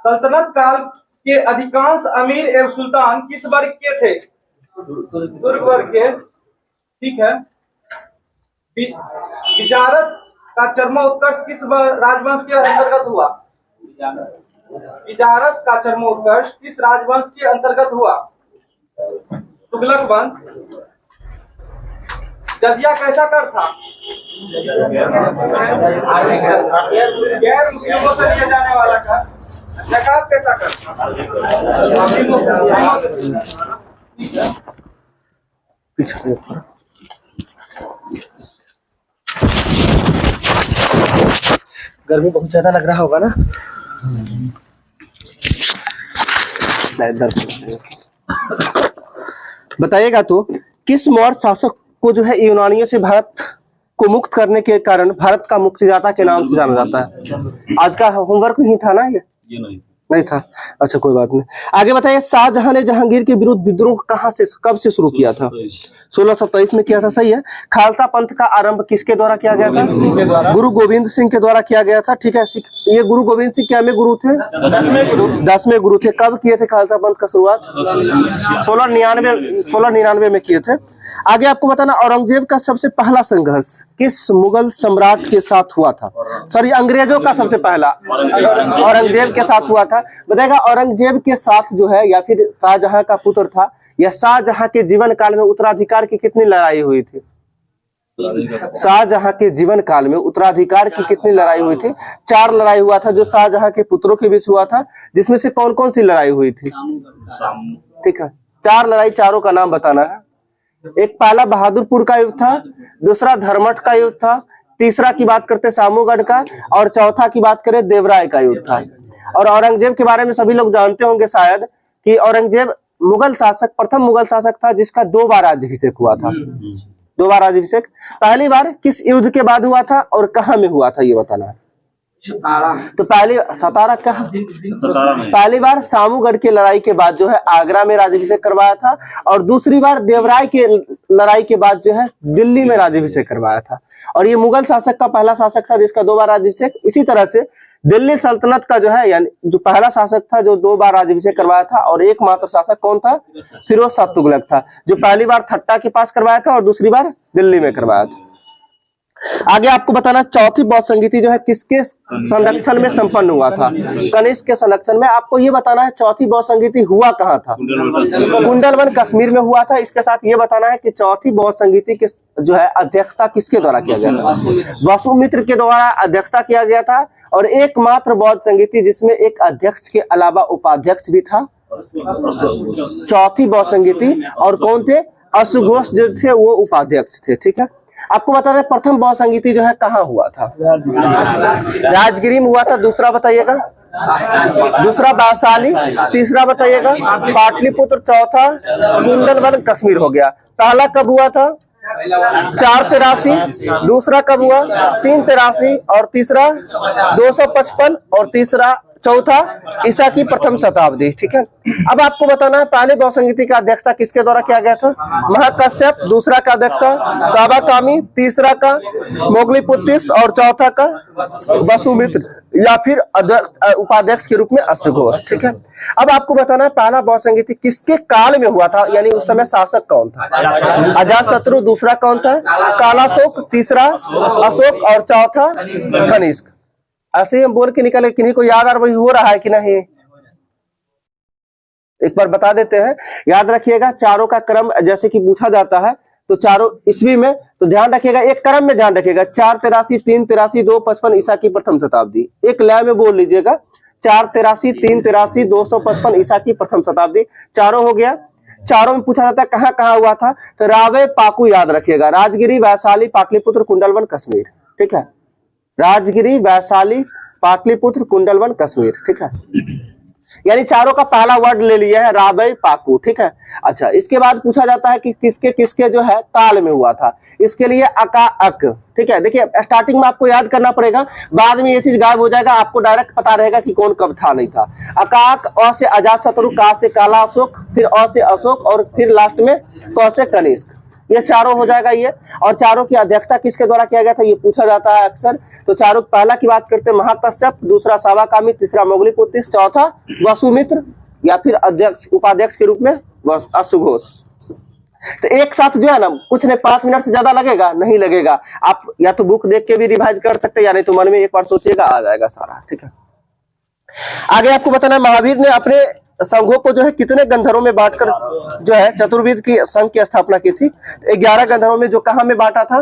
सल्तनत काल के अधिकांश अमीर एवं सुल्तान किस वर्ग के थे? तुर्क वर्ग के। ठीक है। विजारत का चरमोत्कर्ष किस राजवंश के अंतर्गत हुआ? विजारत का चरमोत्कर्ष किस राजवंश के अंतर्गत हुआ? तुगलक वंश। जजिया कैसा कर था? गैर मुस्लिमों से लिया जाने वाला कर। ज़कात कैसा कर? गर्मी बहुत ज्यादा लग रहा होगा ना। बताइएगा तो किस मौर्य शासक को जो है यूनानियों से भारत को मुक्त करने के कारण भारत का मुक्तिदाता के नाम से जाना जाता है? आज का होमवर्क नहीं था ना ये नहीं था। अच्छा कोई बात नहीं। आगे बताइए, शाहजहां ने जहांगीर के विरुद्ध विद्रोह कब से शुरू किया था? 1623 में किया था। सही है। खालसा पंथ का आरंभ किसके द्वारा किया गया था? गुरु गोविंद सिंह के द्वारा किया गया था। ठीक है। ये गुरु गोविंद सिंह क्या में गुरु थे? 10वें गुरु थे। कब किए थे खालसा पंथ का शुरुआत? 1699 में किए थे। आगे आपको बताना, औरंगजेब का सबसे पहला संघर्ष किस मुगल सम्राट के साथ हुआ था? सॉरी, अंग्रेजों का सबसे पहला औरंगजेब के साथ हुआ था। बताएगा औरंगजेब के साथ जो है या फिर शाहजहां का पुत्र था या शाहजहां के जीवन काल में उत्तराधिकार की कितनी लड़ाई हुई थी? शाहजहां के जीवन काल में उत्तराधिकार की कितनी लड़ाई हुई थी? 4 लड़ाई हुआ था जो शाहजहां के पुत्रों के बीच हुआ था। जिसमें से कौन कौन सी लड़ाई हुई थी? ठीक है। 4 लड़ाई, चारों का नाम बताना है। एक पहला बहादुरपुर का युद्ध था, दूसरा धर्मठ का युद्ध था, तीसरा की बात करते सामूगढ़ का, और चौथा की बात करें देवराय का युद्ध था। और औरंगजेब के बारे में सभी लोग जानते होंगे शायद कि औरंगजेब मुगल शासक, प्रथम मुगल शासक था जिसका 2 बार राज्याभिषेक हुआ था। 2 बार राज्याभिषेक। पहली बार किस युद्ध के बाद हुआ था और कहाँ में हुआ था ये बताना है। तो पहली बार सामूगढ़ की लड़ाई के बाद जो है आगरा में राज्याभिषेक करवाया था, और दूसरी बार देवराय के लड़ाई के बाद जो है दिल्ली में राज्याभिषेक करवाया था। और ये मुगल शासक का पहला शासक था जिसका 2 बार राज्याभिषेक। इसी तरह से दिल्ली सल्तनत का जो है यानी जो पहला शासक था जो 2 बार राज्याभिषेक करवाया था, और एकमात्र शासक कौन था? फिरोज शाह तुगलक था, जो पहली बार ठट्टा के पास करवाया था और दूसरी बार दिल्ली में करवाया था। आगे आपको बताना, चौथी बौद्ध संगीति जो है किसके संरक्षण में संपन्न हुआ था? कनिष्क के संरक्षण में। आपको ये बताना है चौथी बौद्ध संगीति हुआ कहाँ था? कुंडलवन कश्मीर में हुआ था। इसके साथ ये बताना है कि चौथी बौद्ध संगीति की जो है अध्यक्षता किसके द्वारा किया गया था? वसुमित्र के द्वारा अध्यक्षता किया गया था। और एकमात्र बौद्ध संगीति जिसमें एक अध्यक्ष के अलावा उपाध्यक्ष भी था, चौथी बौद्ध संगीति। और कौन थे? अशुघोष जो थे वो उपाध्यक्ष थे। ठीक है। आपको बता रहे प्रथम बौद्ध संगीति जो है कहाँ हुआ था? राजगिरी में हुआ था। दूसरा बताइएगा। दूसरा वैशाली। तीसरा बताइएगा पाटलिपुत्र। चौथा कुंडलवन कश्मीर हो गया। पहला कब हुआ था? 483। दूसरा कब हुआ? 383। और तीसरा 255। और चौथा ईसा की प्रथम शताब्दी। ठीक है। अब आपको बताना है पहले बौद्ध संगीति का अध्यक्षता किसके द्वारा किया गया था? महाकश्यप। दूसरा का अध्यक्षता साबाकामी। तीसरा का मोगलीपुत्तिस। और चौथा का वसुमित्र या फिर उपाध्यक्ष के रूप में अश्वघोष। ठीक है। अब आपको बताना है पहला बौद्ध संगीति किसके काल में हुआ था, यानी उस समय शासक कौन था? अजातशत्रु। दूसरा कौन था? कालाशोक। तीसरा अशोक। और चौथा कनिष्क। ऐसे ही हम बोल के निकले, किन्हीं को याद आ वही हो रहा है कि नहीं? एक बार बता देते हैं। याद रखिएगा चारों का क्रम जैसे कि पूछा जाता है तो चारों ईस्वी में, तो ध्यान रखिएगा एक क्रम में ध्यान रखिएगा। 483, 383, 255 ईसा की प्रथम शताब्दी। एक लय में बोल लीजिएगा। 483, 383, 255 ईसा की प्रथम शताब्दी। चारों हो गया। चारों में पूछा जाता है कहाँ कहाँ हुआ था, तो रावे पाकू याद रखिएगा। राजगिरी, वैशाली, पाटलिपुत्र, कुंडलवन, कश्मीर। ठीक है। राजगिरी, वैशाली, पाटलिपुत्र, कुंडलवन, कश्मीर। ठीक है। यानी चारों का पहला वर्ड ले लिया है राबे पाकू। ठीक है। अच्छा, इसके बाद पूछा जाता है कि किसके किसके जो है काल में हुआ था। इसके लिए अका अक। ठीक है। देखिए स्टार्टिंग में आपको याद करना पड़ेगा, बाद में ये चीज गायब हो जाएगा, आपको डायरेक्ट पता रहेगा कि कौन कब था नहीं था। अकाक, अ से अजातशत्रु, का से काला अशोक, फिर अ से अशोक, और फिर लास्ट में क से कनिष्क। ये चारों हो जाएगा ये। और चारों की अध्यक्षता किसके द्वारा किया गया था ये पूछा जाता है अक्सर। तो तो चारों, पहला की बात करते हैं महाकश्यप, दूसरा सावाकामी, तीसरा मोगलीपुत्र, चौथा वसुमित्र या फिर अध्यक्ष उपाध्यक्ष के रूप में अश्वघोष। तो एक साथ जो है ना, कुछ नहीं 5 मिनट से ज्यादा लगेगा, नहीं लगेगा। आप या तो बुक देख के भी रिवाइज कर सकते हैं या नहीं तो मन में एक बार सोचिएगा, आ जाएगा सारा। ठीक है, आगे आपको बताना, महावीर ने अपने संघों को जो है कितने गंधर्वों में बांटकर जो है चतुर्वेद की संघ की स्थापना की थी? 11 गंधर्वों में, जो कहां में बांटा था?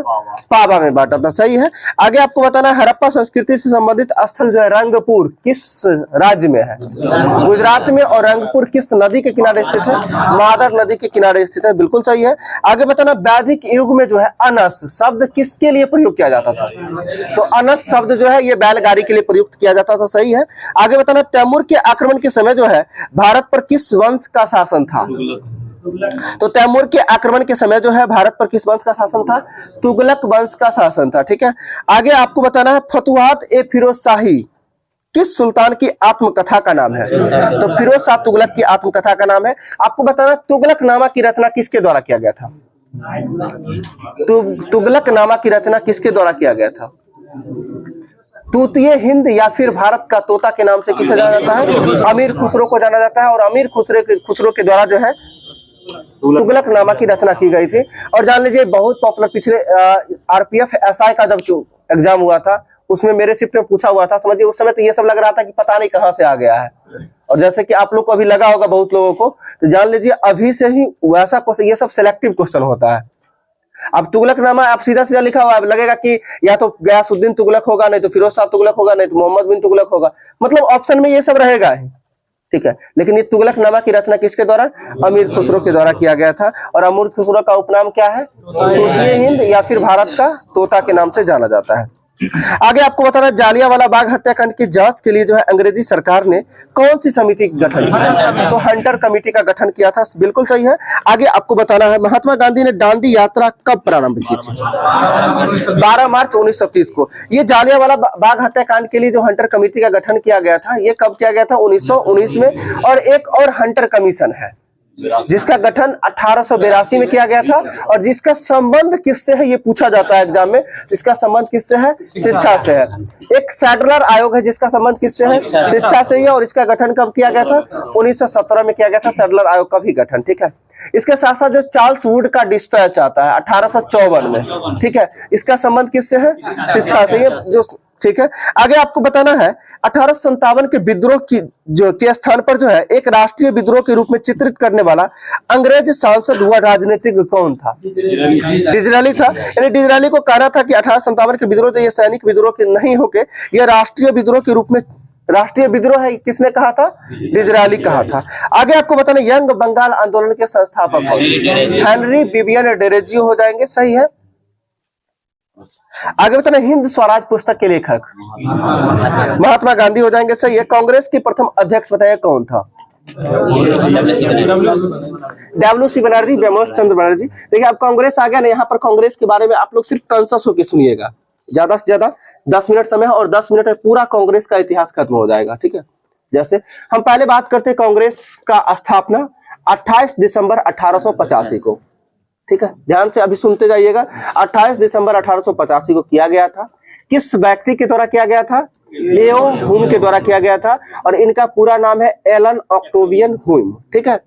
पावा में बांटा था। सही है। आगे आपको बताना, हड़प्पा संस्कृति से संबंधित स्थल जो है रंगपुर किस राज्य में है? गुजरात में। और रंगपुर किस नदी के किनारे स्थित है? मादर नदी के किनारे स्थित है। बिल्कुल सही है। आगे बताना, वैदिक युग में जो है अनस शब्द किसके लिए प्रयोग किया जाता था? तो अनस शब्द जो है ये बैलगाड़ी के लिए प्रयुक्त किया जाता था। सही है। आगे बताना, तैमूर के आक्रमण के समय जो है भारत पर किस वंश का शासन था? तो तैमूर के आक्रमण के समय जो है भारत पर किस वंश का शासन था? तुगलक वंश का शासन था। ठीक है। आगे आपको बताना है, फतुहात ए फिरोज शाही किस सुल्तान की आत्मकथा का नाम है? तो फिरोज शाह तुगलक की आत्मकथा का नाम है। आपको बताना, तुगलकनामा की रचना किसके द्वारा किया गया था? तुगलकनामा की रचना किसके द्वारा किया गया था? तूतीय हिंद या फिर भारत का तोता के नाम से किसे जाना जाता है? अमीर खुसरो को जाना जाता है। और अमीर खुसरो के द्वारा जो है तुगलकनामा की रचना की गई थी। और जान लीजिए, बहुत पॉपुलर, पिछले आरपीएफ एसआई का जब एग्जाम हुआ था उसमें मेरे शिफ्ट में पूछा हुआ था। समझिए, उस समय तो ये सब लग रहा था कि पता नहीं कहां से आ गया है, और जैसे कि आप लोग को अभी लगा होगा बहुत लोगों को, तो जान लीजिए अभी से ही वैसा क्वेश्चन, ये सब सिलेक्टिव क्वेश्चन होता है। अब तुगलकनामा आप सीधा सीधा लिखा हुआ लगेगा कि या तो गयासुद्दीन तुगलक होगा, नहीं तो फिरोज शाह तुगलक होगा, नहीं तो मोहम्मद बिन तुगलक होगा, मतलब ऑप्शन में ये सब रहेगा ही। ठीक है, लेकिन ये तुगलकनामा की रचना किसके द्वारा? अमीर खुसरो के द्वारा किया गया था। और अमीर खुसरो का उपनाम क्या है? तूतीय हिंद या फिर भारत का तोता के नाम से जाना जाता है। आगे आपको बताना, जालियांवाला बाग हत्याकांड की जांच के लिए जो है अंग्रेजी सरकार ने कौन सी समिति का गठन किया? तो हंटर कमेटी का गठन किया था। बिल्कुल सही है। आगे आपको बताना है, महात्मा गांधी ने दांडी यात्रा कब प्रारंभ की थी? 12 मार्च 1930 को। ये जालियांवाला बाग हत्याकांड के लिए जो हंटर कमेटी का गठन किया गया था, ये कब किया गया था? 1919 में। और एक और हंटर कमीशन है जिसका गठन 1882 में किया गया था, और जिसका संबंध किससे है ये पूछा जाता है एग्जाम में। इसका संबंध किससे है? शिक्षा से है। एक सैडलर आयोग है जिसका संबंध किससे है? शिक्षा से ही है। और इसका गठन कब किया गया था? 1917 में किया गया था सैडलर आयोग का भी गठन। ठीक है। इसके साथ साथ जो चार्ल्स वुड का डिस्पैच आता है 1854 में, ठीक है, इसका संबंध किससे है? शिक्षा से ही, जो ठीक है। आगे आपको बताना है, 1857 के विद्रोह की जो के स्थान पर जो है एक राष्ट्रीय विद्रोह के रूप में चित्रित करने वाला अंग्रेज सांसद हुआ राजनीतिज्ञ कौन था? डिजराली था। यानी डिजराली को कहना था कि 1857 के विद्रोह तो ये सैनिक विद्रोह के नहीं होके ये राष्ट्रीय विद्रोह के रूप में, राष्ट्रीय विद्रोह है, किसने कहा था? डिजराली कहा था। आगे आपको बताना, यंग बंगाल आंदोलन के संस्थापक हेनरी विवियन डेरेजियो हो जाएंगे। सही है। आगे बताना, हिंद स्वराज पुस्तक के लेखक महात्मा गांधी हो जाएंगे। सही है। कांग्रेस के प्रथम अध्यक्ष बताइए कौन था? डब्ल्यू.सी. बनर्जी, ब्रह्मोस चंद्र बनर्जी। देखिए, अब कांग्रेस आ गया ना, यहाँ पर कांग्रेस के बारे में आप लोग सिर्फ कॉन्शस होकर सुनिएगा, ज्यादा से ज्यादा 10 मिनट समय है, और 10 मिनट में पूरा कांग्रेस का इतिहास खत्म हो जाएगा। ठीक है। जैसे हम पहले बात करते हैं, कांग्रेस का स्थापना 28 दिसंबर 1885 को, ठीक है, ध्यान से अभी सुनते जाइएगा। 28 दिसंबर 1885 को किया गया था। किस व्यक्ति के द्वारा किया गया था? लियो ह्यूम के द्वारा किया गया था। और इनका पूरा नाम है एलन ऑक्टेवियन ह्यूम। ठीक है।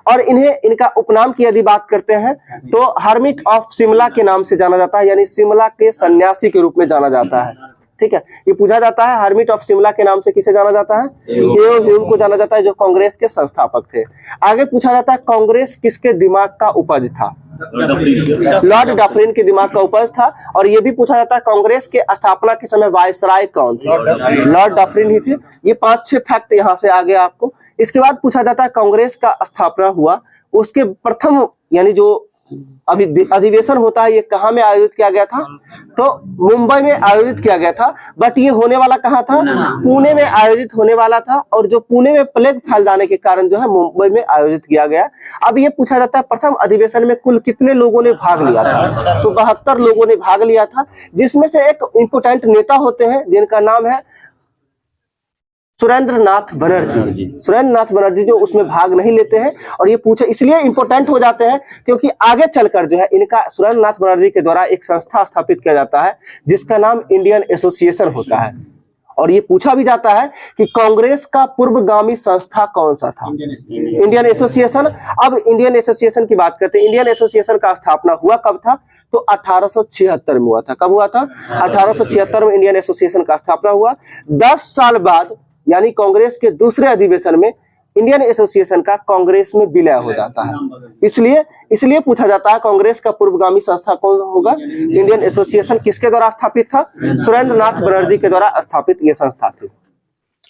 और इन्हें, इनका उपनाम की यदि बात करते हैं तो हर्मिट ऑफ शिमला के नाम से जाना जाता है, यानी शिमला के सन्यासी के रूप में जाना जाता है। ठीक है। ये पूछा जाता है, हर्मिट ऑफ शिमला के नाम से किसे जाना जाता है? लियो ह्यूम को जाना जाता है, जो कांग्रेस के संस्थापक थे। आगे पूछा जाता है, कांग्रेस किसके दिमाग का उपज था? लॉर्ड डफरिन के दिमाग का उपज था। और यह भी पूछा जाता है, कांग्रेस के स्थापना के समय वायसराय कौन थे? लॉर्ड डफरिन ही थे। ये 5-6 फैक्ट यहां से आगे आपको। इसके बाद पूछा जाता है, कांग्रेस का स्थापना हुआ, उसके प्रथम यानी जो अभी अधिवेशन होता है ये कहाँ में आयोजित किया गया था? तो मुंबई में आयोजित किया गया था। बट ये होने वाला कहाँ था? पुणे में आयोजित होने वाला था। और जो पुणे में प्लेग फैल जाने के कारण जो है मुंबई में आयोजित किया गया। अब ये पूछा जाता है, प्रथम अधिवेशन में कुल कितने लोगों ने भाग लिया था? तो 72 लोगों ने भाग लिया था, जिसमें से एक इंपोर्टेंट नेता होते हैं जिनका नाम है सुरेंद्र नाथ बनर्जी जो उसमें भाग नहीं लेते हैं। और ये पूछे इसलिए इंपॉर्टेंट हो जाते हैं क्योंकि आगे चलकर जो है इनका सुरेंद्र नाथ बनर्जी के द्वारा एक संस्था स्थापित किया जाता है जिसका नाम इंडियन एसोसिएशन होता है। और ये पूछा भी जाता है कि कांग्रेस का पूर्वगामी संस्था कौन सा था, इंडियन एसोसिएशन। अब इंडियन एसोसिएशन की बात करते हैं। इंडियन एसोसिएशन का स्थापना हुआ कब था, तो 1876 में हुआ था। कब हुआ था? 1876 में इंडियन एसोसिएशन का स्थापना हुआ। 10 साल बाद यानी कांग्रेस के दूसरे अधिवेशन में इंडियन एसोसिएशन का कांग्रेस में विलय हो जाता है। इसलिए पूछा जाता है कांग्रेस का पूर्वगामी संस्था कौन होगा? इंडियन एसोसिएशन किसके द्वारा स्थापित था? सुरेंद्र नाथ बनर्जी के द्वारा स्थापित ये संस्था थी।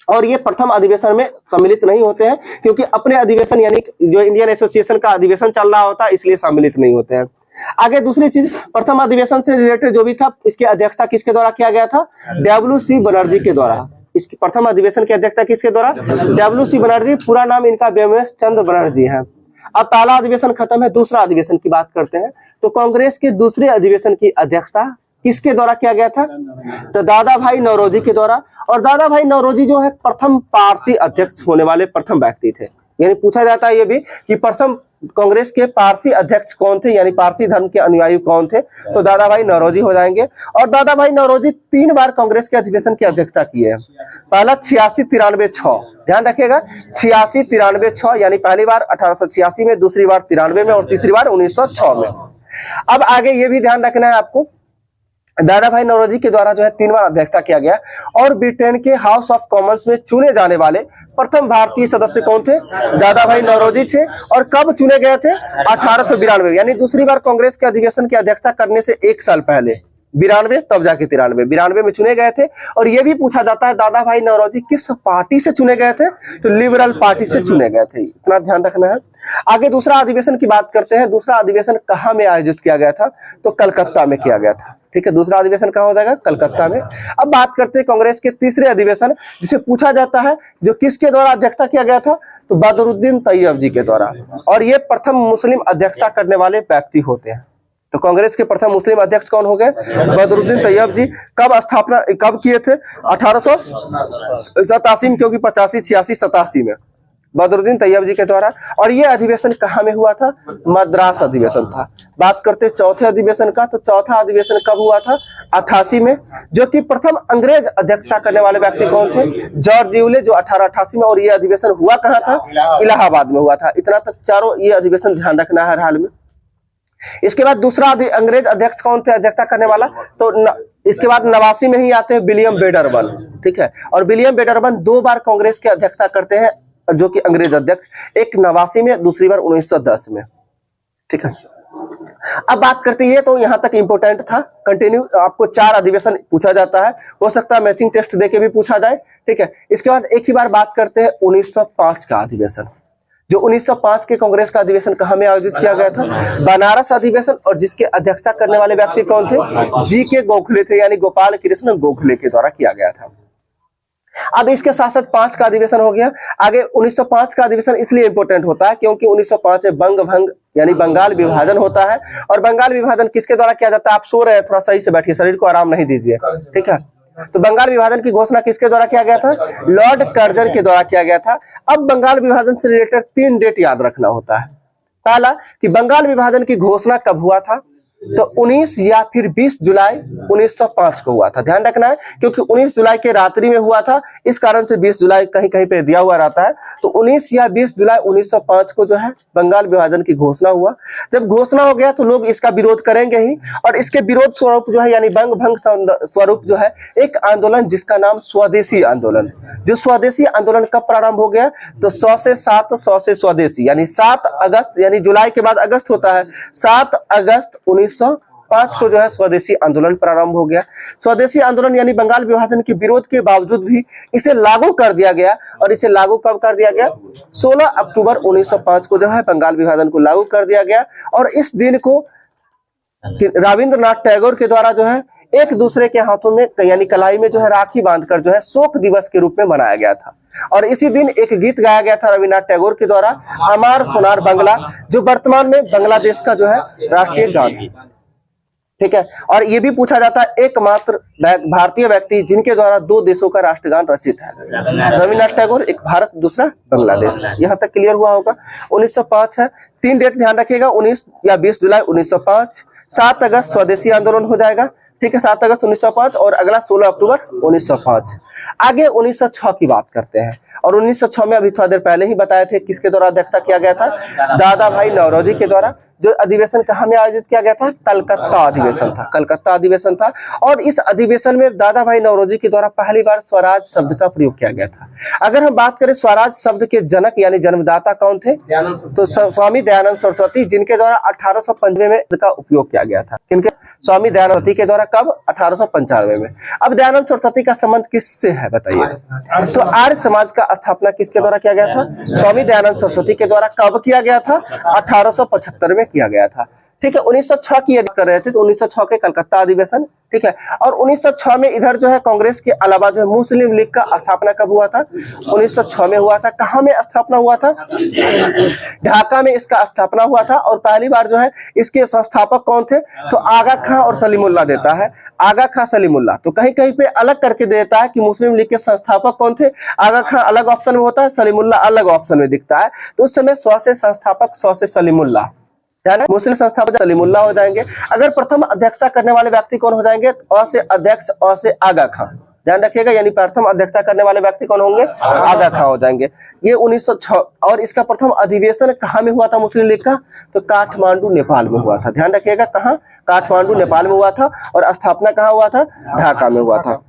और ये प्रथम अधिवेशन में सम्मिलित नहीं होते हैं क्योंकि अपने अधिवेशन यानी जो इंडियन एसोसिएशन का अधिवेशन चल रहा होता है इसलिए सम्मिलित नहीं होते हैं। आगे दूसरी चीज, प्रथम अधिवेशन से रिलेटेड जो भी था इसकी अध्यक्षता किसके द्वारा किया गया था? डब्ल्यू.सी. बनर्जी के द्वारा। इसकी प्रथम अधिवेशन की अध्यक्षता किसके द्वारा? डब्ल्यू.सी. बनर्जी। पूरा नाम इनका व्योमेश चंद्र बनर्जी है। अब पहला अधिवेशन खत्म है, दूसरा अधिवेशन की बात करते हैं। तो कांग्रेस के दूसरे अधिवेशन की अध्यक्षता किसके द्वारा किया गया था? तो दादा भाई नौरोजी के द्वारा। और दादा भाई नौरोजी जो है प्रथम पारसी अध्यक्ष होने वाले प्रथम व्यक्ति थे। यानी पूछा जाता है ये भी कि प्रथम कांग्रेस के पारसी अध्यक्ष कौन थे, यानी पारसी धर्म के अनुयायी कौन थे, तो दादा भाई नौरोजी हो जाएंगे। और दादा भाई नौरोजी 3 बार कांग्रेस के अधिवेशन की अध्यक्षता की है। पहला 86, 93, 6, ध्यान रखिएगा 86, 93, 6, यानी पहली बार 1886 में, दूसरी बार 93 में और तीसरी बार 1906 में। अब आगे ये भी ध्यान रखना है आपको, दादा भाई नौरोजी के द्वारा जो है 3 बार अध्यक्षता किया गया। और ब्रिटेन के हाउस ऑफ कॉमन्स में चुने जाने वाले प्रथम भारतीय सदस्य कौन थे? दादा भाई नौरोजी थे। और कब चुने गए थे? 1892, यानी दूसरी बार कांग्रेस के अधिवेशन की अध्यक्षता करने से 1 साल पहले। 92 तब जाके 93 में चुने गए थे। और ये भी पूछा जाता है दादा भाई नौरोजी किस पार्टी से चुने गए थे? तो लिबरल पार्टी से चुने गए थे, इतना ध्यान रखना है। आगे दूसरा अधिवेशन की बात करते हैं। दूसरा अधिवेशन कहाँ में आयोजित किया गया था? तो कलकत्ता में किया गया था। ठीक है, दूसरा अधिवेशन कहाँ हो जाएगा? कलकत्ता में। अब बात करते हैं कांग्रेस के तीसरे अधिवेशन, जिसे पूछा जाता है जो किसके द्वारा अध्यक्षता किया गया था? तो बदरुद्दीन तैयब जी के द्वारा। और ये प्रथम मुस्लिम अध्यक्षता करने वाले व्यक्ति होते हैं। तो कांग्रेस के प्रथम मुस्लिम अध्यक्ष कौन हो गए? बदरुद्दीन तैयब जी। कब किए थे? 1887 में, क्योंकि 85, 86, 87 में बदरुद्दीन तैयब जी के द्वारा। और ये अधिवेशन कहाँ में हुआ था? मद्रास अधिवेशन था। बात करते चौथे अधिवेशन का, तो चौथा अधिवेशन कब हुआ था? 88 में, जो कि प्रथम अंग्रेज अध्यक्षता करने वाले व्यक्ति कौन थे? जॉर्ज यूले, जो 1888 में। और ये अधिवेशन हुआ कहाँ था? इलाहाबाद में हुआ था। इतना तक चारों ये अधिवेशन ध्यान रखना है हर हाल में। इसके बाद दूसरा अंग्रेज अध्यक्ष कौन थे अध्यक्षता करने वाला? तो इसके बाद 89 में ही आते हैं विलियम वेडरबर्न। ठीक है, और विलियम वेडरबर्न 2 बार कांग्रेस की अध्यक्षता करते हैं, जो कि अंग्रेज अध्यक्ष, एक 89 में, दूसरी बार 1910 में। ठीक है, अब बात करते हैं, ये तो यहां तक इंपोर्टेंट था। कंटिन्यू आपको 4 अधिवेशन पूछा जाता है, हो सकता है मैचिंग टेस्ट देके भी पूछा जाए। ठीक है, इसके बाद एक ही बार बात करते हैं 1905 का अधिवेशन। जो 1905 के कांग्रेस का अधिवेशन कहाँ में आयोजित किया गया था? बनारस अधिवेशन। और जिसके अध्यक्षता करने वाले व्यक्ति कौन थे? जी.के. गोखले थे, यानी गोपाल कृष्ण गोखले के द्वारा किया गया था। अब इसके साथ साथ 5 का अधिवेशन हो गया। आगे 1905 का अधिवेशन इसलिए इंपोर्टेंट होता है क्योंकि 1905 में बंग भंग यानी बंगाल विभाजन होता है। और बंगाल विभाजन किसके द्वारा किया जाता है? आप सो रहे हैं, थोड़ा सही से बैठिए, शरीर को आराम नहीं दीजिए। ठीक है, तो बंगाल विभाजन की घोषणा किसके द्वारा किया गया था? लॉर्ड कर्जन के द्वारा किया गया था। अब बंगाल विभाजन से रिलेटेड 3 डेट याद रखना होता है। पहला कि बंगाल विभाजन की घोषणा कब हुआ था? तो 19 या फिर 20 जुलाई 1905 को हुआ था। ध्यान रखना है क्योंकि 19 जुलाई के रात्रि में हुआ था, इस कारण से 20 जुलाई कहीं कहीं पे दिया हुआ रहता है। तो 19 या 20 जुलाई 1905 को जो है बंगाल विभाजन की घोषणा हुआ। जब घोषणा हो गया तो लोग इसका विरोध करेंगे ही। और इसके विरोध स्वरूप जो है यानी बंग भंग स्वरूप जो है एक आंदोलन जिसका नाम स्वदेशी आंदोलन। जो स्वदेशी आंदोलन कब प्रारंभ हो गया? तो 100 से स्वदेशी, यानी 7 अगस्त, यानी जुलाई के बाद अगस्त होता है, 7 अगस्त 1905 को जो है स्वदेशी आंदोलन प्रारंभ हो गया। स्वदेशी आंदोलन यानी बंगाल विभाजन के विरोध के बावजूद भी इसे लागू कर दिया गया। और इसे लागू कब कर दिया गया? 16 अक्टूबर 1905 को जो है बंगाल विभाजन को लागू कर दिया गया। और इस दिन को रविंद्रनाथ टैगोर के द्वारा जो है एक दूसरे के हाथों में यानी कलाई में जो है राखी बांधकर जो है शोक दिवस के रूप में मनाया गया था। और इसी दिन एक गीत गाया गया था रविन्द्रनाथ टैगोर के द्वारा, अमार सोनार बंगला, जो वर्तमान में बांग्लादेश का जो है राष्ट्रीय गान है। ठीक है। और ये भी पूछा जाता है एकमात्र भारतीय व्यक्ति जिनके द्वारा दो देशों का राष्ट्रगान रचित है, रविन्द्रनाथ टैगोर, एक भारत दूसरा बांग्लादेश। यहाँ तक क्लियर हुआ होगा। 1905 है। 3 डेट ध्यान रखिएगा, 19 या 20 जुलाई 1905, 7 अगस्त स्वदेशी आंदोलन हो जाएगा, ठीक है, 7 अगस्त 1905, और अगला 16 अक्टूबर 1905। आगे 1906 की बात करते हैं, और 1906 में अभी थोड़ा देर पहले ही बताए थे किसके द्वारा अध्यक्षता किया गया था, दादा भाई नौरोजी के द्वारा। जो अधिवेशन कहाँ में आयोजित किया गया था, कलकत्ता अधिवेशन था, कलकत्ता अधिवेशन था। और इस अधिवेशन में दादा भाई नौरोजी के द्वारा पहली बार स्वराज शब्द का प्रयोग किया गया था। अगर हम बात करें स्वराज शब्द के जनक यानी जन्मदाता कौन थे, तो स्वामी दयानंद सरस्वती, जिनके द्वारा 1895 में इसका उपयोग किया गया था। किनके? स्वामी दयानंद सरस्वती के द्वारा। कब? 1895 में। अब दयानंद सरस्वती का संबंध किससे है बताइए? तो आर्य समाज का स्थापना किसके द्वारा किया गया था? स्वामी दयानंद सरस्वती के द्वारा। कब किया गया था? 1875 में किया गया था, ठीक है। 1906 की यदि कर रहे थे तो 1906 के कलकत्ता अधिवेशन, ठीक है। और 1906 में इधर जो है कांग्रेस के अलावा जो है मुस्लिम लीग का स्थापना कब हुआ था? 1906 में हुआ था। कहाँ में स्थापना हुआ था? ढाका में इसका स्थापना हुआ था। और पहली बार जो है इसके संस्थापक कौन थे? तो आगा खां और सलीमुल्लाह देता है, आगा खां सलीमुल्लाह। तो कहीं कहीं पे अलग करके देता है कि मुस्लिम लीग के संस्थापक कौन थे। आगा खां अलग ऑप्शन में होता है, सलीमुल्लाह अलग ऑप्शन में दिखता है। तो उस समय 100 से संस्थापक, 100 से सलीमुल्लाह, मुस्लिम संस्थापक सलीमुल्लाह हो जाएंगे। अगर प्रथम अध्यक्षता करने वाले व्यक्ति कौन हो जाएंगे? अ से अध्यक्ष, अ से आगा खां, ध्यान रखिएगा। यानी प्रथम अध्यक्षता करने वाले व्यक्ति कौन होंगे? आगा खां हो जाएंगे। ये 1906। और इसका प्रथम अधिवेशन कहाँ में हुआ था मुस्लिम लीग का? तो काठमांडू नेपाल में हुआ था। ध्यान रखिएगा, कहाँ? काठमांडू नेपाल में हुआ था। और स्थापना कहाँ हुआ था? ढाका में हुआ था।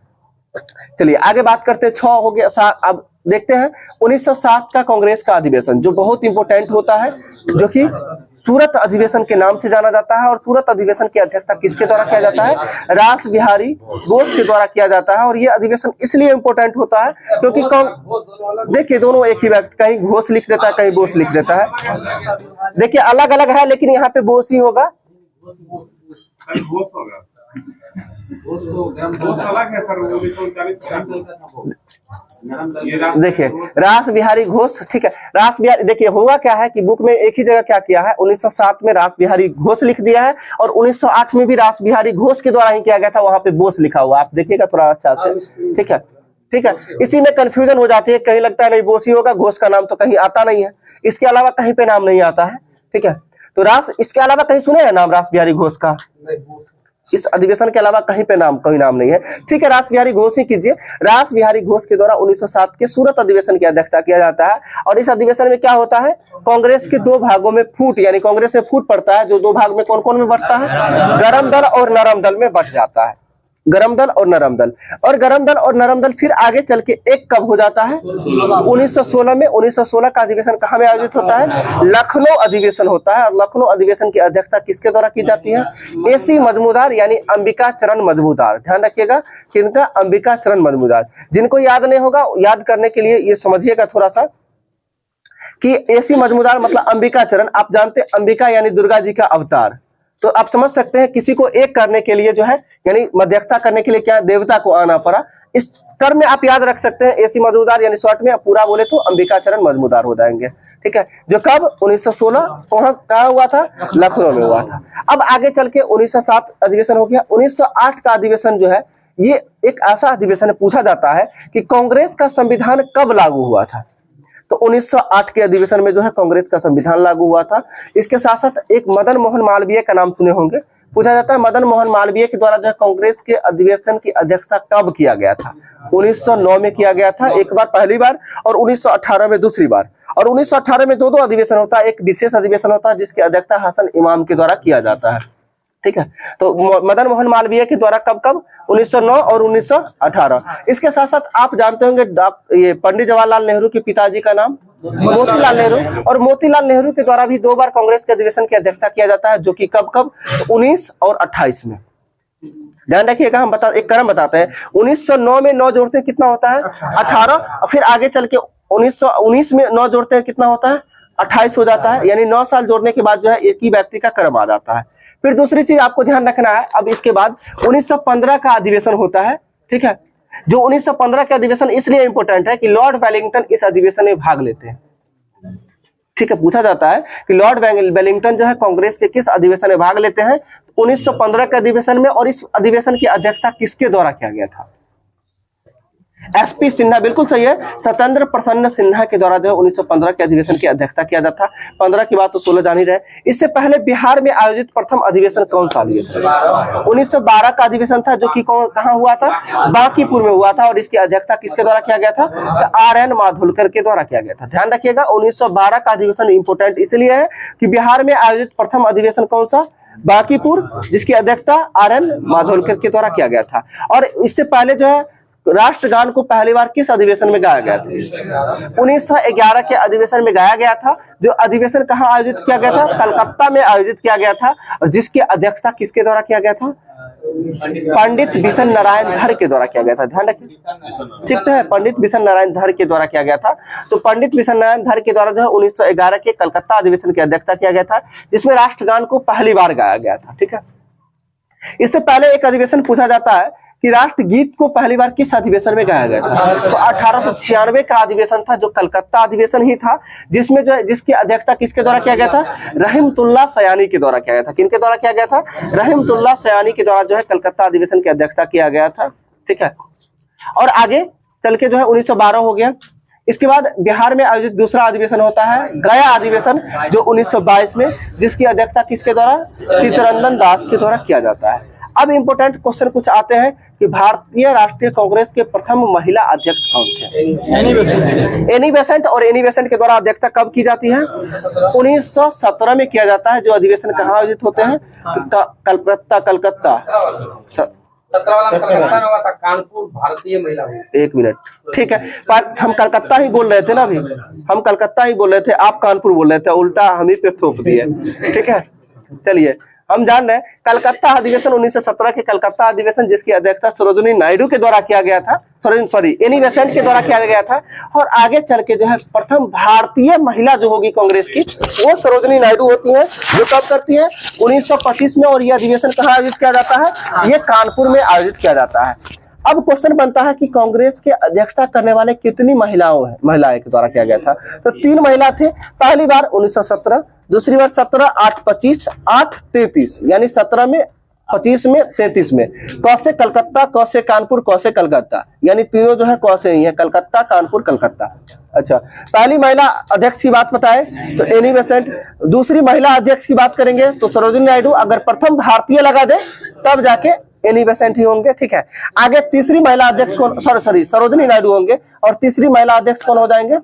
चलिए आगे बात करते हैं। 6 हो गया। अब देखते हैं 1907 का कांग्रेस का अधिवेशन, जो बहुत इंपॉर्टेंट होता है, जो कि सूरत अधिवेशन के नाम से जाना जाता है। और सूरत अधिवेशन की अध्यक्षता किसके द्वारा किया जाता है? रास बिहारी घोष के द्वारा किया जाता है। और ये अधिवेशन इसलिए इंपॉर्टेंट होता है क्योंकि देखिए दोनों एक ही व्यक्ति, कहीं घोष लिख देता है, कहीं बोस लिख देता है। देखिए अलग अलग है, लेकिन यहाँ पे बोस ही होगा। देखिए रास बिहारी घोष, ठीक है। रास बिहारी, देखिए हुआ क्या है कि बुक में एक ही जगह क्या किया है, 1907 में रास बिहारी घोष लिख दिया है, और 1908 में भी रास बिहारी घोष के द्वारा ही किया गया था। वहां पे बोस लिखा हुआ, आप देखिएगा थोड़ा अच्छा से, ठीक है, ठीक है। इसी में कंफ्यूजन हो जाती है, कहीं लगता है नहीं बोस ही होगा, घोष का नाम तो कहीं आता नहीं है, इसके अलावा कहीं पे नाम नहीं आता है, ठीक है। तो रास, इसके अलावा कहीं सुने हैं नाम रास बिहारी घोष का? इस अधिवेशन के अलावा कहीं पे कोई नाम नहीं है, ठीक है। रास बिहारी घोष ही कीजिए। रास बिहारी घोष के द्वारा 1907 के सूरत अधिवेशन की अध्यक्षता किया जाता है। और इस अधिवेशन में क्या होता है? कांग्रेस के 2 भागों में फूट, यानी कांग्रेस में फूट पड़ता है। जो 2 भाग में कौन कौन में बढ़ता है? गरम दल और नरम दल में बढ़ जाता है। गरम दल और नरम दल। और गरम दल और नरम दल फिर आगे चल के एक कब हो जाता है? 1916 में। 1916 का अधिवेशन कहाँ में आयोजित होता है? लखनऊ अधिवेशन होता है। और लखनऊ अधिवेशन की अध्यक्षता किसके द्वारा की जाती है? एसी मजमूदार, यानी अंबिका चरण मजमूदार। ध्यान रखिएगा, किनका? अंबिका चरण मजमूदार। जिनको याद नहीं होगा, याद करने के लिए ये समझिएगा थोड़ा सा कि एसी मजमूदार मतलब अंबिका चरण। आप जानते हैं अंबिका यानी दुर्गा जी का अवतार। तो आप समझ सकते हैं किसी को एक करने के लिए जो है, यानी मध्यस्थता करने के लिए क्या देवता को आना पड़ा। इस टर्म में आप याद रख सकते हैं एसी मजमूदार, यानी शॉर्ट में पूरा बोले तो अंबिका चरण मजमूदार हो जाएंगे, ठीक है। जो कब? 1916 कहाँ हुआ था? लखनऊ में हुआ था। अब आगे चल के 1907 अधिवेशन हो गया। 1908 का अधिवेशन जो है, ये एक ऐसा अधिवेशन पूछा जाता है कि कांग्रेस का संविधान कब लागू हुआ था। तो 1908 के अधिवेशन में जो है कांग्रेस का संविधान लागू हुआ था। इसके साथ साथ एक मदन मोहन मालवीय का नाम सुने होंगे, पूछा जाता है मदन मोहन मालवीय के द्वारा जो है कांग्रेस के अधिवेशन की अध्यक्षता कब किया गया था? 1909 में किया गया था एक बार, पहली बार, और 1918 में दूसरी बार। और 1918 में 2 अधिवेशन होता है। एक विशेष अधिवेशन होता है जिसकी अध्यक्षता हसन इमाम के द्वारा किया जाता है, ठीक है। तो मदन मोहन मालवीय के द्वारा कब कब? 1909 और 1918। इसके साथ साथ आप जानते होंगे ये पंडित जवाहरलाल नेहरू के पिताजी का नाम मोतीलाल नेहरू। और मोतीलाल नेहरू के द्वारा भी 2 बार कांग्रेस के अधिवेशन की अध्यक्षता किया जाता है, जो कि कब कब? 19 और 28 में। ध्यान रखिएगा, हम एक क्रम बताते हैं। 1909 में 9 जोड़ते हैं कितना होता है? 18। फिर आगे चल के 1919 में 9 जोड़ते हैं कितना होता है? 28 हो जाता है। यानी 9 साल जोड़ने के बाद जो है एक ही व्यक्ति का क्रम आ जाता है। फिर दूसरी चीज आपको ध्यान रखना है, अब इसके बाद 1915 का अधिवेशन होता है, ठीक है। जो 1915 का अधिवेशन इसलिए इंपॉर्टेंट है कि लॉर्ड वेलिंगटन इस अधिवेशन में भाग लेते हैं। ठीक है, पूछा जाता है कि लॉर्ड वेलिंगटन जो है कांग्रेस के किस अधिवेशन में भाग लेते हैं? 1915 के अधिवेशन में। और इस अधिवेशन की अध्यक्षता किसके द्वारा किया गया था? एसपी सिन्हा, बिल्कुल सही है, सत्येंद्र प्रसन्न सिन्हा के द्वारा जो है 1915 के अधिवेशन की अध्यक्षता किया जाता था। 15 की बात तो 16 जान ही रहे। इससे पहले बिहार में आयोजित प्रथम अधिवेशन कौन सा अधिवेशन? 1912 का अधिवेशन था, जो कि कहाँ हुआ था? बांकीपुर में हुआ था। और इसकी अध्यक्षता किसके द्वारा किया गया था? तो RN माधोलकर के द्वारा किया गया था। ध्यान रखिएगा, 1912 का अधिवेशन इंपोर्टेंट इसलिए है कि बिहार में आयोजित प्रथम अधिवेशन कौन सा? बांकीपुर, जिसकी अध्यक्षता RN माधोलकर के द्वारा किया गया था। और इससे पहले जो है राष्ट्रगान को पहली बार किस अधिवेशन में गाया गया था? 1911 के अधिवेशन में गाया गया था। जो अधिवेशन कहाँ आयोजित किया गया था? कलकत्ता में आयोजित किया गया था। और जिसकी अध्यक्षता किसके द्वारा किया गया था? पंडित बिशन नारायण धर के द्वारा किया गया था। ध्यान रखिए, ठीक है, पंडित बिशन नारायण धर के द्वारा किया गया था। तो पंडित बिशन नारायण धर के द्वारा जो है 1911 के कलकत्ता अधिवेशन की अध्यक्षता किया गया था, जिसमें राष्ट्रगान को पहली बार गाया गया था। ठीक है, इससे पहले एक अधिवेशन पूछा जाता है कि राष्ट्रगीत को पहली बार किस अधिवेशन में गाया गया था? तो 1896 का अधिवेशन था, जो कलकत्ता अधिवेशन ही था, जिसमें जो है जिसकी अध्यक्षता किसके द्वारा किया गया था? रहमतुल्लाह सयानी के द्वारा किया गया था। किनके द्वारा किया गया था? रहमतुल्लाह सयानी के द्वारा जो है कलकत्ता अधिवेशन की अध्यक्षता किया गया था। ठीक है, और आगे चल के जो है 1912 हो गया। इसके बाद बिहार में आयोजित दूसरा अधिवेशन होता है गया अधिवेशन, जो 1922 में, जिसकी अध्यक्षता किसके द्वारा? चित्तरंजन दास के द्वारा किया जाता है। अब इंपोर्टेंट क्वेश्चन कुछ आते हैं कि भारतीय राष्ट्रीय कांग्रेस के प्रथम महिला अध्यक्ष कौन थे? Annie Besant. और एनी बेसेंट के द्वारा अध्यक्षता कब की जाती है? 1917 में किया जाता है। जो अधिवेशन कहाँ आयोजित होते हैं? कलकत्ता 17 वाला कलकत्ता में हुआ था, कानपुर भारतीय महिला। एक मिनट, ठीक है, पर हम कलकत्ता ही बोल रहे थे ना, अभी हम कलकत्ता ही बोल रहे थे, आप कानपुर बोल रहे थे, उल्टा हम ही पे थोप दिए। ठीक है, चलिए हम जान रहे हैं कलकत्ता अधिवेशन 1917 के कलकत्ता अधिवेशन, जिसकी अध्यक्षता सरोजिनी नायडू के द्वारा किया गया था, एनी बेसेंट के द्वारा किया गया था। और आगे चल के जो है प्रथम भारतीय महिला जो होगी कांग्रेस की, वो सरोजिनी नायडू होती है, जो कब करती है? 1925 में। और ये अधिवेशन कहाँ आयोजित किया जाता है? ये कानपुर में आयोजित किया जाता है। अब क्वेश्चन बनता है कि कांग्रेस के अध्यक्षता करने वाले कितनी महिलाएं के द्वारा किया गया था? तो 3 महिला थे। पहली बार 1917, दूसरी बार 17, 8, 25, 8, 33, यानी 17 में, 25 में, 33 में। क से कलकत्ता, क से कानपुर, क से कलकत्ता, यानी तीनों जो है क से ही है, कलकत्ता, कानपुर, कलकत्ता। अच्छा, पहली महिला अध्यक्ष की बात बताए तो एनी बेसेंट। दूसरी महिला अध्यक्ष की बात करेंगे तो सरोजिनी नायडू। अगर प्रथम भारतीय लगा दे तब जाके एनी बेसेंट ही होंगे। ठीक है, आगे तीसरी महिला अध्यक्ष कौन? सरोजिनी नायडू होंगे। और तीसरी महिला अध्यक्ष कौन हो जाएंगे?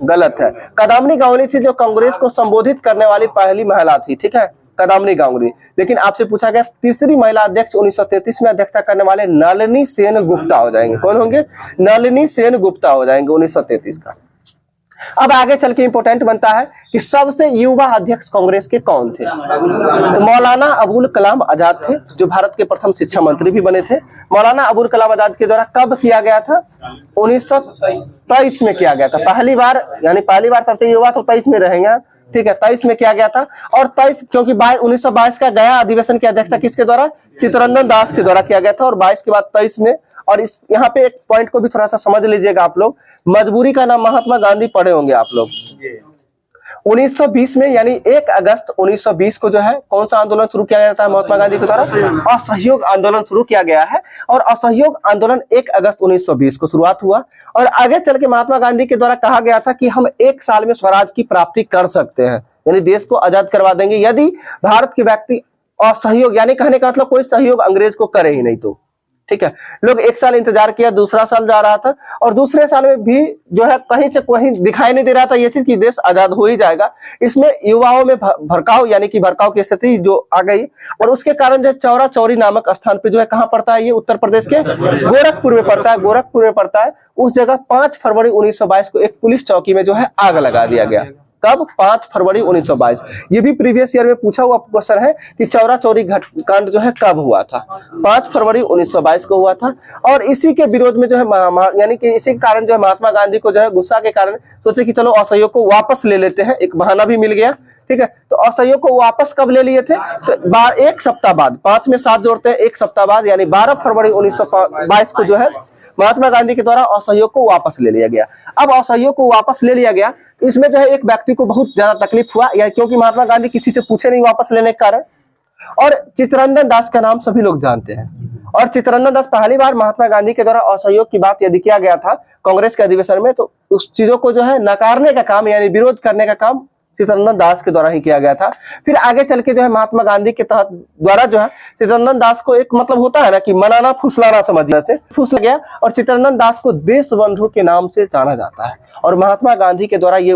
गलत है, कदामनी गांगुली थी, जो कांग्रेस को संबोधित करने वाली पहली महिला थी। ठीक है, कदामनी गांगुली। लेकिन आपसे पूछा गया तीसरी महिला अध्यक्ष 1933 में अध्यक्षता करने वाले नलिनी सेन गुप्ता हो जाएंगे। कौन होंगे? नलिनी सेन गुप्ता हो जाएंगे 1933 का। अब आगे चल के इंपोर्टेंट बनता है कि सबसे युवा अध्यक्ष कांग्रेस के कौन थे? तो मौलाना अबुल कलाम आजाद थे, जो भारत के प्रथम शिक्षा मंत्री भी बने थे। मौलाना अबुल कलाम आजाद के द्वारा कब किया गया था? 1923 में किया गया था पहली बार, यानी पहली बार सबसे युवा तो 23 में रहेंगे। ठीक है, 23 में किया गया था। और 23 क्योंकि 1922 का गया अधिवेशन की अध्यक्षता किसके द्वारा? चित्तरंजन दास के द्वारा किया गया था। और 22 के बाद 23 में। और इस यहाँ पे एक पॉइंट को भी थोड़ा सा समझ लीजिएगा आप लोग, मजबूरी का नाम महात्मा गांधी पढ़े होंगे आप लोग। 1920 में, यानी 1 अगस्त 1920 को जो है कौन सा आंदोलन शुरू किया जाता है महात्मा गांधी के द्वारा? असहयोग आंदोलन शुरू किया गया है। और असहयोग आंदोलन 1 अगस्त 1920 को शुरुआत हुआ। और आगे चल के महात्मा गांधी के द्वारा कहा गया था कि हम 1 साल में स्वराज की प्राप्ति कर सकते हैं, यानी देश को आजाद करवा देंगे, यदि भारत के व्यक्ति असहयोग, यानी कहने का मतलब कोई सहयोग अंग्रेज को करे ही नहीं तो। ठीक है, लोग 1 साल इंतजार किया, दूसरा साल जा रहा था। और दूसरे साल में भी जो है कहीं से कहीं दिखाई नहीं दे रहा था ये चीज कि देश आजाद हो ही जाएगा। इसमें युवाओं में भड़काव, यानी कि भड़काव की स्थिति जो आ गई। और उसके कारण जो चौरा चौरी नामक स्थान पे जो है कहाँ पड़ता है? ये उत्तर प्रदेश के गोरखपुर में पड़ता है। गोरखपुर में पड़ता है। उस जगह 5 फरवरी 1922 को एक पुलिस चौकी में जो है आग लगा दिया गया। कब? 5 फरवरी 1922। ये भी प्रीवियस ईयर में पूछा हुआ क्वेश्चन है कि चौरा चौरी कांड जो है कब हुआ था? 5 फरवरी 1922 को हुआ था। और इसी के विरोध में जो है यानी कि इसी के कारण जो है महात्मा गांधी को जो है गुस्सा के कारण सोचे कि चलो असहयोग को वापस ले लेते हैं, एक बहाना भी मिल गया। ठीक है। तो असहयोग को वापस कब ले लिए थे? तो एक सप्ताह बाद, 5 में 7 जोड़ते हैं, एक सप्ताह बाद यानी 12 फरवरी 1922 को जो है महात्मा गांधी के द्वारा असहयोग को वापस ले लिया गया। अब असहयोग को वापस ले लिया गया, इसमें जो है एक व्यक्ति को बहुत ज्यादा तकलीफ हुआ, या क्योंकि महात्मा गांधी किसी से पूछे नहीं वापस लेने के कारण। और चित्तरंजन दास का नाम सभी लोग जानते हैं। और चित्तरंजन दास पहली बार महात्मा गांधी के द्वारा असहयोग की बात यदि किया गया था कांग्रेस के अधिवेशन में, तो उस चीजों को जो है नकारने का काम यानी विरोध करने का काम चित्तरंजन दास के द्वारा ही किया गया था। फिर आगे चल के जो है महात्मा गांधी के तहत द्वारा जो है चित्तरंजन दास को एक मतलब होता है ना कि मनाना फुसलाना समझने से फुसला गया, और चित्तरंजन दास को देश बंधु के नाम से जाना जाता है। और महात्मा गांधी के द्वारा ये